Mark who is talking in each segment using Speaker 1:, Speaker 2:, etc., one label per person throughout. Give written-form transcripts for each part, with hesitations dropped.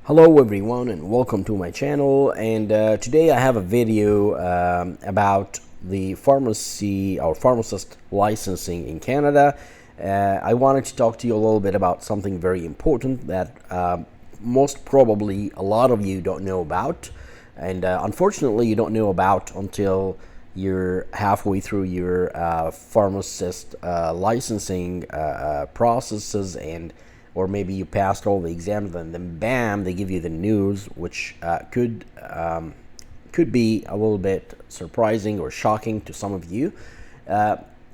Speaker 1: Hello everyone and welcome to my channel, and today I have a video about the pharmacy or pharmacist licensing in Canada. I wanted to talk to you a little bit about something very important that most probably a lot of you don't know about, and unfortunately you don't know about until you're halfway through your pharmacist licensing processes, and or maybe you passed all the exams and then bam, they give you the news, which could be a little bit surprising or shocking to some of you.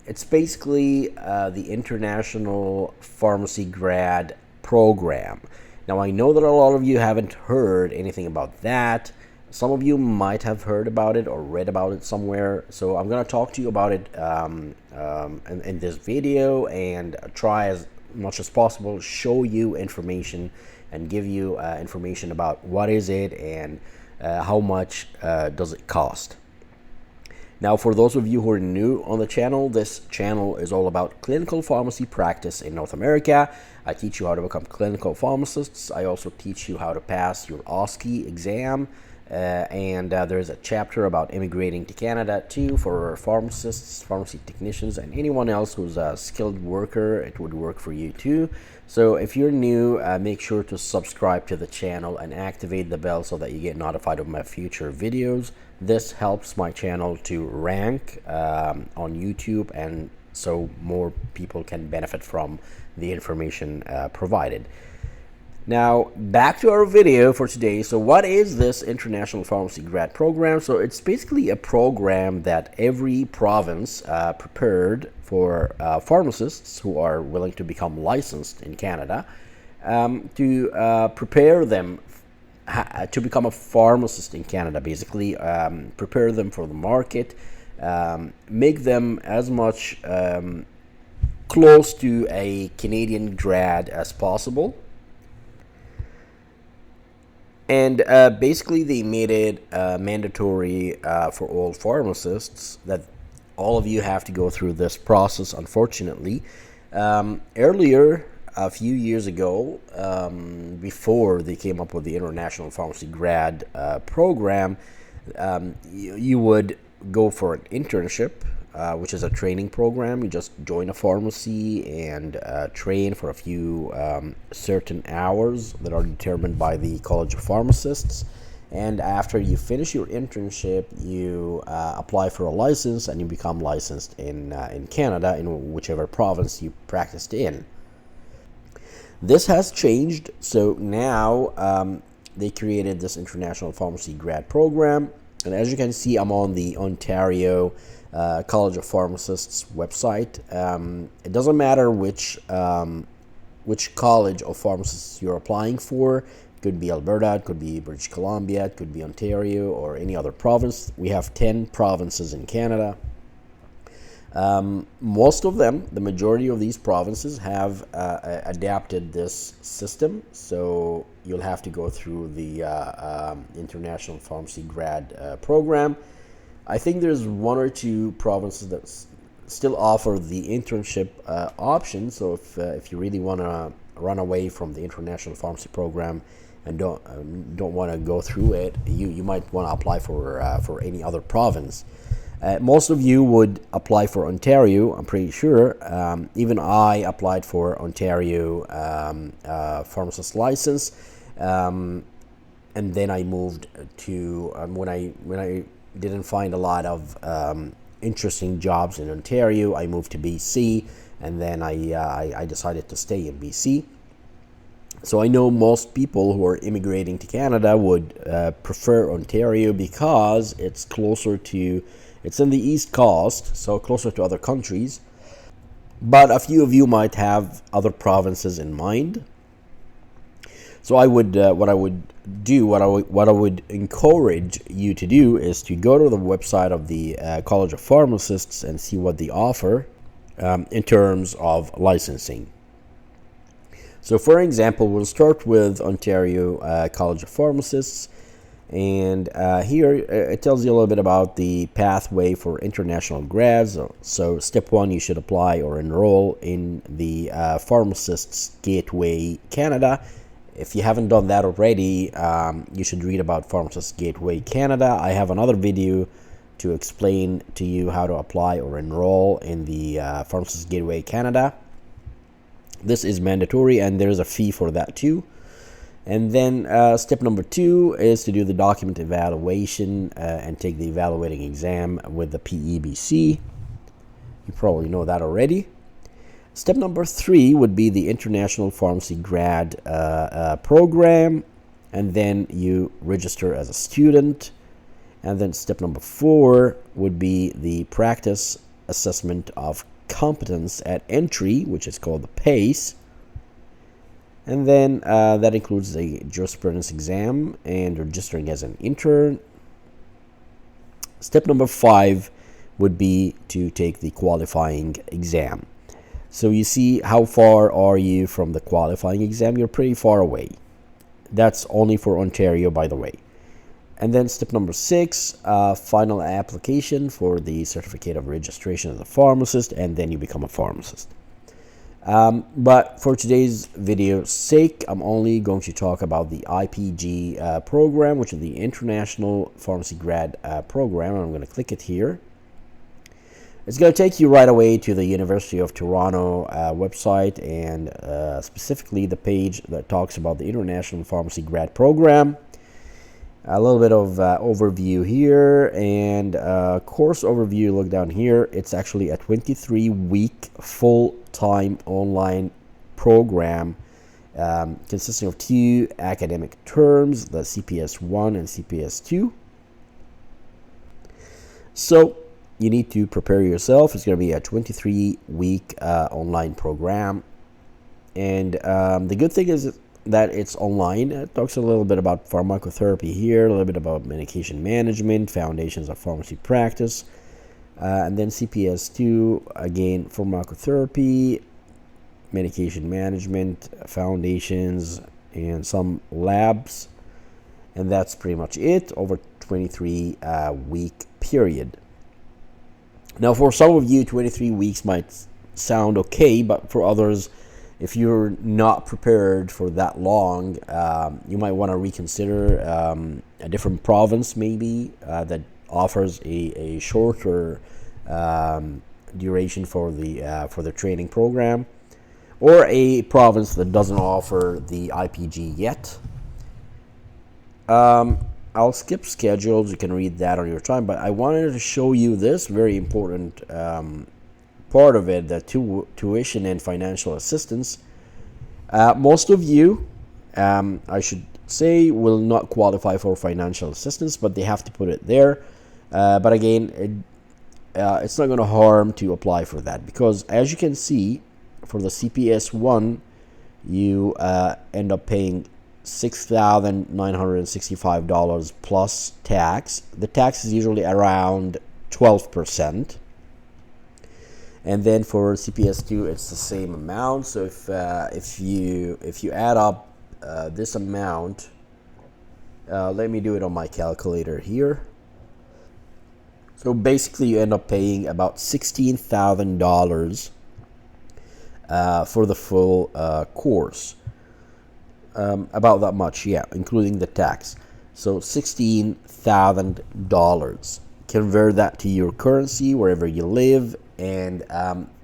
Speaker 1: It's basically the International Pharmacy Grad Program. Now, I know that a lot of you haven't heard anything about that. Some of you might have heard about it or read about it somewhere. So I'm going to talk to you about it in this video, and try as much as possible show you information and give you information about what is it and how much does it cost. Now, for those of you who are new on the channel, this channel is all about clinical pharmacy practice in North America. I teach you how to become clinical pharmacists. I also teach you how to pass your OSCE exam, and there's a chapter about immigrating to Canada too for pharmacists, pharmacy technicians, and anyone else who's a skilled worker. It would work for you too. So if you're new, make sure to subscribe to the channel and activate the bell so that you get notified of my future videos. This helps my channel to rank on YouTube, and so more people can benefit from the information provided. Now, back to our video for today. So what is this International Pharmacy Grad Program? So it's basically a program that every province prepared for pharmacists who are willing to become licensed in Canada, to prepare them to become a pharmacist in Canada, basically prepare them for the market, make them as much close to a Canadian grad as possible. And basically they made it mandatory for all pharmacists that all of you have to go through this process, unfortunately. Earlier, a few years ago, before they came up with the International Pharmacy Grad Program, you would go for an internship, which is a training program. You just join a pharmacy and train for a few certain hours that are determined by the College of Pharmacists. And after you finish your internship, you apply for a license and you become licensed in Canada, in whichever province you practiced in. This has changed, so now they created this International Pharmacy Grad Program. And as you can see, I'm on the Ontario College of Pharmacists website. It doesn't matter which college of pharmacists you're applying for. It could be Alberta, it could be British Columbia, it could be Ontario, or any other province. We have 10 provinces in Canada. Most of them, the majority of these provinces, have adapted this system, so you'll have to go through the International Pharmacy Grad Program. I think there's one or two provinces that still offer the internship option. So if you really want to run away from the International Pharmacy Program and don't want to go through it, you might want to apply for any other province. Most of you would apply for Ontario, I'm pretty sure. Even I applied for Ontario pharmacist license, and then I moved to when I didn't find a lot of interesting jobs in Ontario, I moved to BC, and then I decided to stay in BC. So I know most people who are immigrating to Canada would prefer Ontario because it's closer to, it's in the East Coast, so closer to other countries. But a few of you might have other provinces in mind. So I would, what I would encourage you to do is to go to the website of the College of Pharmacists and see what they offer in terms of licensing. So for example, we'll start with Ontario College of Pharmacists, and here it tells you a little bit about the pathway for international grads. So step one, you should apply or enroll in the Pharmacists Gateway Canada. If you haven't done that already, you should read about Pharmacist Gateway Canada. I have another video to explain to you how to apply or enroll in the Pharmacist Gateway Canada. This is mandatory, and there's a fee for that too. And then step number 2 is to do the document evaluation and take the evaluating exam with the PEBC. You probably know that already. Step number 3 would be the International Pharmacy Grad program, and then you register as a student. And then step number 4 would be the practice assessment of competence at entry, which is called the PACE. And then that includes the jurisprudence exam and registering as an intern. Step number 5 would be to take the qualifying exam. So you see, how far are you from the qualifying exam? You're pretty far away. That's only for Ontario, by the way. And then step number 6, final application for the certificate of registration as a pharmacist, and then you become a pharmacist. But for today's video's sake, I'm only going to talk about the IPG program, which is the International Pharmacy Grad program. I'm going to click it here. It's going to take you right away to the University of Toronto website, and specifically the page that talks about the International Pharmacy Grad program. A little bit of overview here, and course overview. Look down here. It's actually a 23-week full-time online program consisting of 2 academic terms, the CPS 1 and CPS 2. So you need to prepare yourself. It's going to be a 23-week online program, and the good thing is that it's online. It talks a little bit about pharmacotherapy here, a little bit about medication management, foundations of pharmacy practice, and then CPS 2, again, pharmacotherapy, medication management, foundations, and some labs. And that's pretty much it over 23-week period. Now, for some of you, 23 weeks might sound okay, but for others, if you're not prepared for that long, you might want to reconsider a different province maybe that offers a shorter duration for the training program, or a province that doesn't offer the IPG yet. I'll skip schedules. You can read that on your time, but I wanted to show you this very important part of it, the tuition and financial assistance. Most of you, I should say, will not qualify for financial assistance, but they have to put it there. But again, it's not going to harm to apply for that, because as you can see, for the CPS 1, you end up paying $6,965 plus tax. The tax is usually around 12%. And then for CPS 2, it's the same amount. So if you add up this amount, let me do it on my calculator here. So basically, you end up paying about $16,000 for the full course. About that much, yeah, including the tax. So $16,000. Convert that to your currency wherever you live, and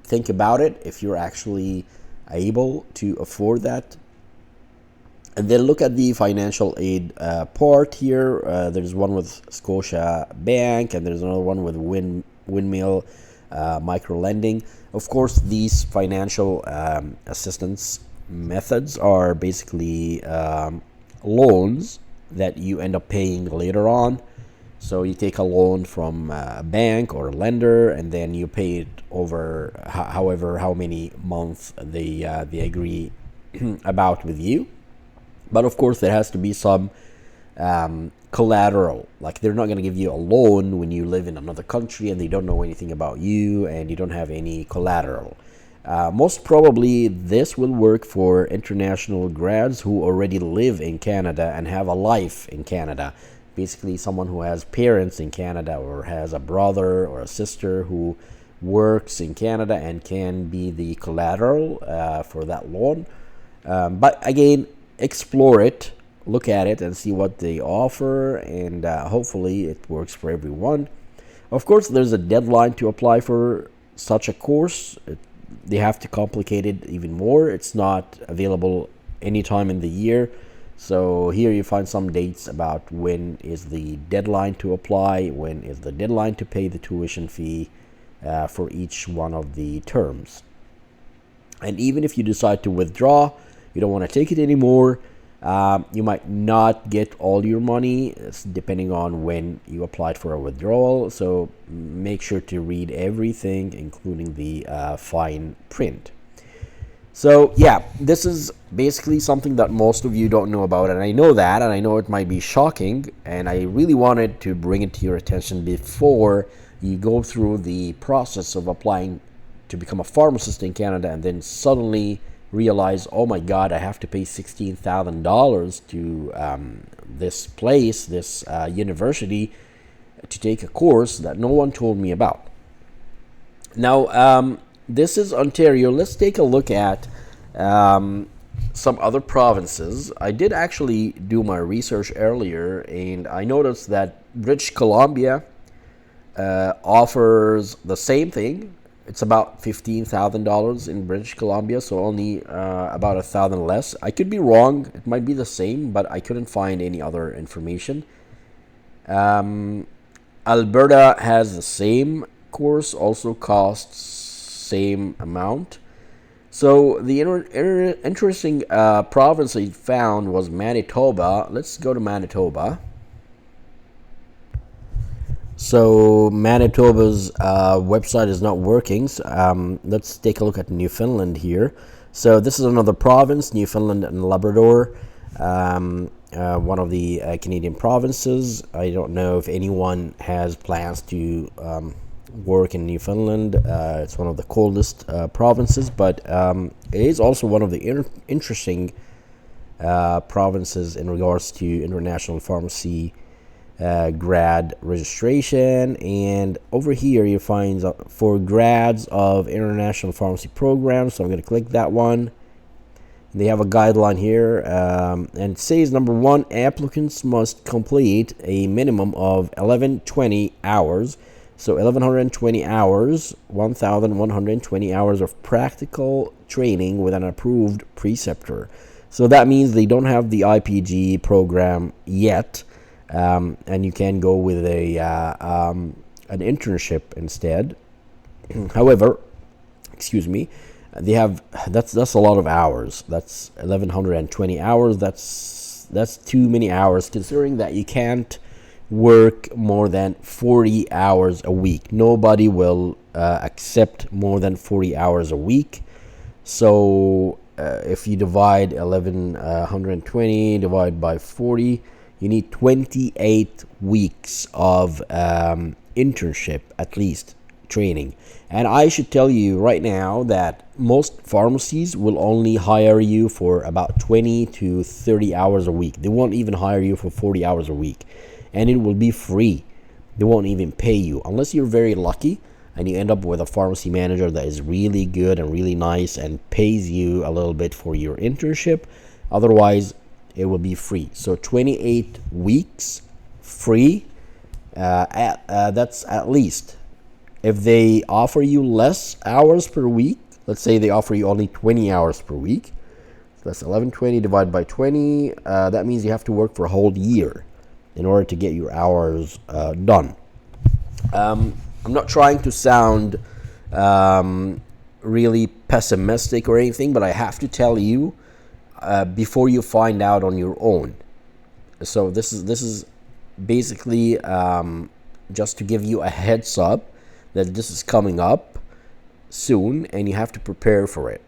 Speaker 1: think about it if you're actually able to afford that. And then look at the financial aid part here. There's one with Scotia Bank, and there's another one with Windmill Micro Lending. Of course, these financial assistance methods are basically loans that you end up paying later on. So you take a loan from a bank or a lender, and then you pay it over how many months they agree about with you. But of course, there has to be some collateral. Like, they're not going to give you a loan when you live in another country and they don't know anything about you and you don't have any collateral. Most probably, this will work for international grads who already live in Canada and have a life in Canada. Basically, someone who has parents in Canada or has a brother or a sister who works in Canada and can be the collateral for that loan. But again, explore it, look at it, and see what they offer, and hopefully it works for everyone. Of course, there's a deadline to apply for such a course. They have to complicate it even more. It's not available anytime in the year. So here you find some dates about when is the deadline to apply, when is the deadline to pay the tuition fee for each one of the terms. And even if you decide to withdraw, you don't want to take it anymore, you might not get all your money, depending on when you applied for a withdrawal. So make sure to read everything, including the fine print. So yeah, this is basically something that most of you don't know about, and I know that, and I know it might be shocking, and I really wanted to bring it to your attention before you go through the process of applying to become a pharmacist in Canada and then suddenly realize, oh my God, I have to pay $16,000 to this place, this university, to take a course that no one told me about. Now, this is Ontario. Let's take a look at some other provinces. I did actually do my research earlier, and I noticed that British Columbia offers the same thing. It's about $15,000 in British Columbia, so only about $1,000 less. I could be wrong. It might be the same, but I couldn't find any other information. Alberta has the same course, also costs same amount. So the interesting province I found was Manitoba. Let's go to Manitoba. So Manitoba's website is not working. So, let's take a look at Newfoundland here. So this is another province, Newfoundland and Labrador, one of the Canadian provinces. I don't know if anyone has plans to work in Newfoundland. It's one of the coldest provinces, but it is also one of the interesting provinces in regards to international pharmacy grad registration. And over here you find for grads of international pharmacy programs, so I'm going to click that one. They have a guideline here, and it says number one, applicants must complete a minimum of 1120 hours. So 1120 hours, 1120 hours of practical training with an approved preceptor. So that means they don't have the IPG program yet, and you can go with an internship instead. However, they have that's a lot of hours. That's 1120 hours. That's too many hours, considering that you can't work more than 40 hours a week. Nobody will accept more than 40 hours a week. So if you divide 1120 divided by 40, you need 28 weeks of internship, at least, training. And I should tell you right now that most pharmacies will only hire you for about 20 to 30 hours a week. They won't even hire you for 40 hours a week. And it will be free. They won't even pay you unless you're very lucky and you end up with a pharmacy manager that is really good and really nice and pays you a little bit for your internship. Otherwise, it will be free. So 28 weeks free. That's at least. If they offer you less hours per week, let's say they offer you only 20 hours per week, so that's 1120 divided by 20. That means you have to work for a whole year in order to get your hours done. I'm not trying to sound really pessimistic or anything, but I have to tell you before you find out on your own. So this is basically just to give you a heads up that this is coming up soon and you have to prepare for it.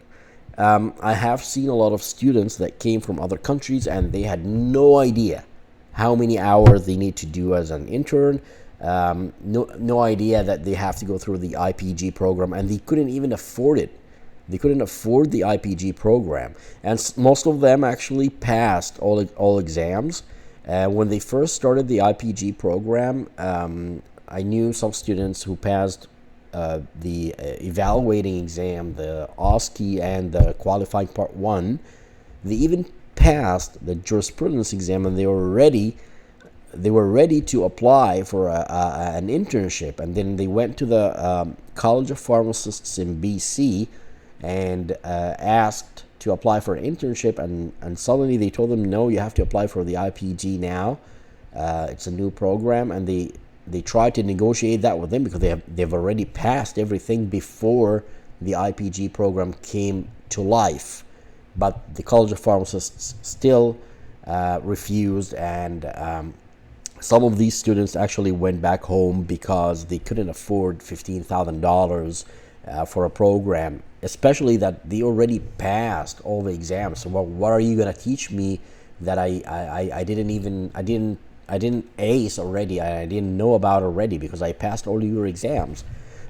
Speaker 1: I have seen a lot of students that came from other countries and they had no idea how many hours they need to do as an intern. No idea that they have to go through the IPG program, and they couldn't even afford it. They couldn't afford the IPG program, and most of them actually passed all exams. When they first started the IPG program, I knew some students who passed the evaluating exam, the OSCE and the qualifying part 1. They even passed the jurisprudence exam and they were ready to apply for an internship, and then they went to the College of Pharmacists in BC and asked to apply for an internship, and suddenly they told them, no, you have to apply for the IPG now. It's a new program, and they tried to negotiate that with them because they've already passed everything before the IPG program came to life. But the College of Pharmacists still refused, and some of these students actually went back home because they couldn't afford $15,000 for a program, especially that they already passed all the exams. So what are you going to teach me that I didn't ace already, I didn't know about already because I passed all your exams?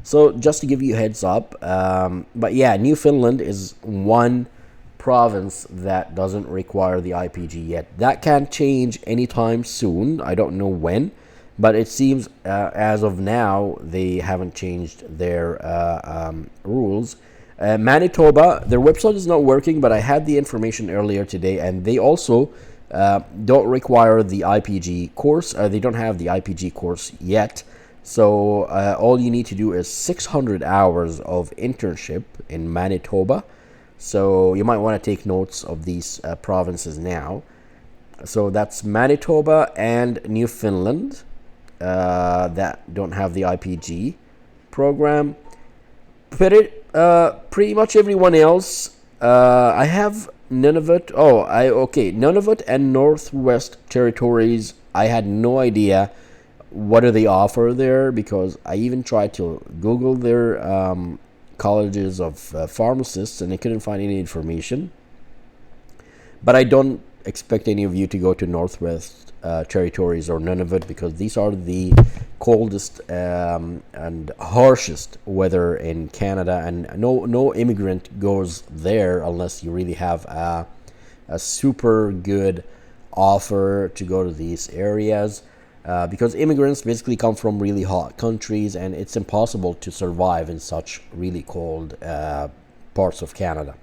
Speaker 1: So just to give you a heads up, but yeah, Newfoundland is one province that doesn't require the IPG yet. That can change anytime soon. I don't know when, but it seems as of now they haven't changed their rules. Manitoba, their website is not working, but I had the information earlier today, and they also don't require the IPG course. They don't have the IPG course yet. So all you need to do is 600 hours of internship in Manitoba. So you might want to take notes of these provinces now. So that's Manitoba and Newfoundland that don't have the IPG program. Pretty much everyone else, I have Nunavut. Nunavut and Northwest Territories. I had no idea what do they offer there because I even tried to Google their colleges of pharmacists and I couldn't find any information. But I don't expect any of you to go to Northwest Territories or Nunavut because these are the coldest and harshest weather in Canada, and no immigrant goes there unless you really have a super good offer to go to these areas. Because immigrants basically come from really hot countries, and it's impossible to survive in such really cold parts of Canada.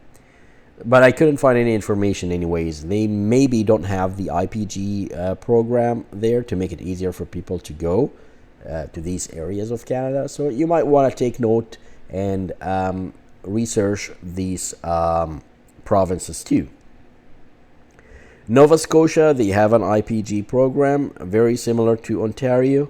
Speaker 1: But I couldn't find any information anyways. They maybe don't have the IPG program there to make it easier for people to go to these areas of Canada. So you might want to take note and research these provinces too. Nova Scotia, they have an IPG program, very similar to Ontario.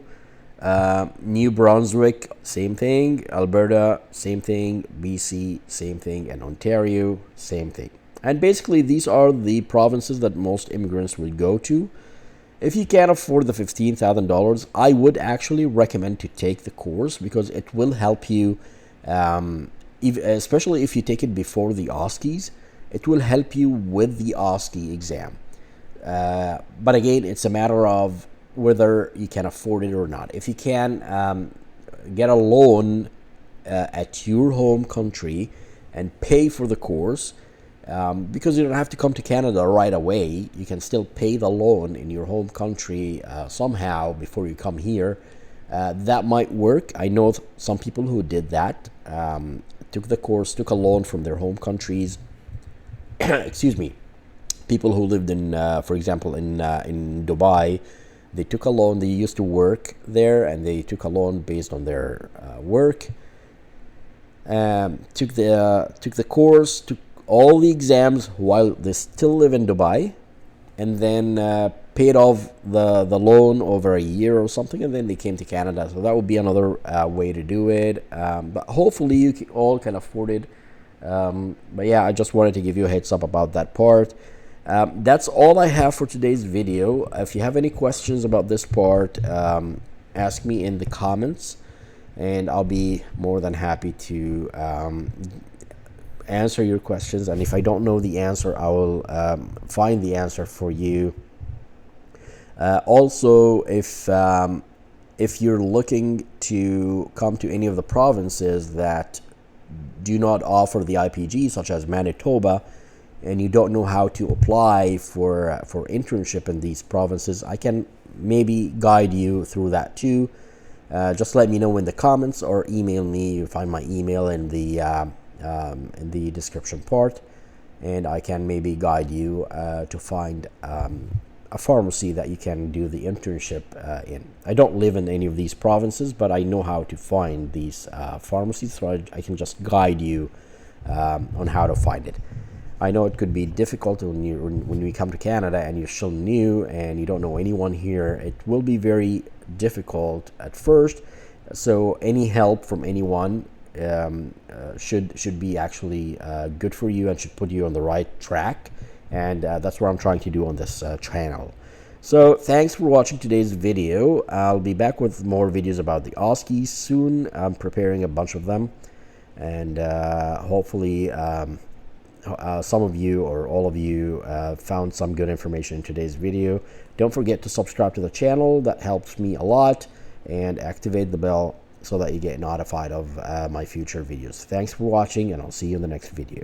Speaker 1: New Brunswick, same thing. Alberta, same thing. BC, same thing. And Ontario, same thing. And basically, these are the provinces that most immigrants will go to. If you can't afford the $15,000, I would actually recommend to take the course because it will help you, especially if you take it before the OSCEs. It will help you with the OSCE exam. But again, it's a matter of whether you can afford it or not. If you can get a loan at your home country and pay for the course, because you don't have to come to Canada right away, you can still pay the loan in your home country somehow before you come here. That might work. I know some people who did that, took the course, took a loan from their home countries. Excuse me. People who lived in, for example, in Dubai, they took a loan. They used to work there, and they took a loan based on their work. Took the course, took all the exams while they still live in Dubai, and then paid off the loan over a year or something, and then they came to Canada. So that would be another way to do it. But hopefully you all can afford it. But yeah, I just wanted to give you a heads up about that part. That's all I have for today's video. If you have any questions about this part, ask me in the comments, and I'll be more than happy to answer your questions. And if I don't know the answer, I will find the answer for you. Also, if you're looking to come to any of the provinces that do not offer the IPG, such as Manitoba, and you don't know how to apply for internship in these provinces, I can maybe guide you through that too. Just let me know in the comments or email me. You find my email in the description part. and I can maybe guide you to find a pharmacy that you can do the internship in. I don't live in any of these provinces, but I know how to find these pharmacies, so I can just guide you on how to find it. I know it could be difficult when you come to Canada and you're still new and you don't know anyone here. It will be very difficult at first, so any help from anyone should be actually good for you and should put you on the right track, and that's what I'm trying to do on this channel. So thanks for watching today's video. I'll be back with more videos about the OSCE soon. I'm preparing a bunch of them, and hopefully some of you or all of you found some good information in today's video. Don't forget to subscribe to the channel. That helps me a lot, and activate the bell so that you get notified of my future videos. Thanks for watching, and I'll see you in the next video.